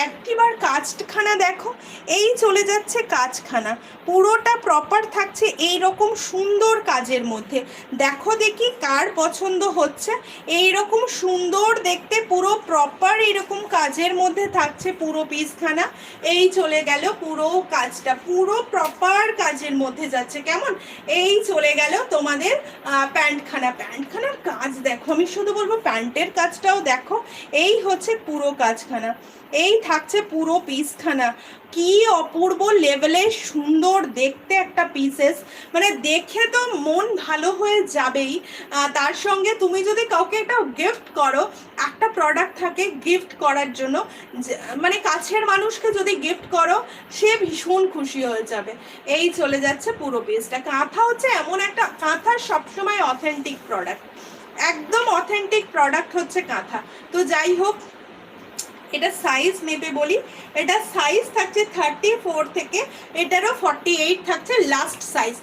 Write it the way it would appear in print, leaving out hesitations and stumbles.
একটিবার কাজখানা দেখো, এই চলে যাচ্ছে কাজখানা, পুরোটা প্রপার থাকছে এই রকম সুন্দর কাজের মধ্যে। দেখো দেখি কার পছন্দ হচ্ছে। এই রকম সুন্দর দেখতে পুরো প্রপার এরকম কাজের মধ্যে থাকছে পুরো পিসখানা। এই চলে গেল পুরো কাজটা, পুরো প্রপার কাজের মধ্যে যাচ্ছে। কেমন? এই চলে গেল তোমাদের প্যান্টখানার কাজ দেখো, আমি শুধু বলবো প্যান্টের কাজটাও দেখো। এই হচ্ছে পুরো কাজখানা, এই থাকছে পুরো পিসখানা। কি অপূর্ব লেভেলের সুন্দর দেখতে একটা পিসেস, মানে দেখে তো মন ভালো হয়ে যাবেই। তার সঙ্গে তুমি যদি কাউকে একটা গিফট করো, একটা প্রোডাক্ট থাকে গিফট করার জন্য, মানে কাছের মানুষকে যদি গিফট করো সে ভীষণ খুশি হয়ে যাবে। এই চলে যাচ্ছে পুরো পিসটা। কাঁথা হচ্ছে এমন একটা, কাঁথা সবসময় অথেন্টিক প্রোডাক্ট, একদম অথেন্টিক প্রোডাক্ট হচ্ছে কাঁথা। তো যাই হোক, এটা সাইজ নেবে বলি, এটা সাইজ থাকছে 34 থেকে, এটারও 48 থাকছে লাস্ট সাইজ।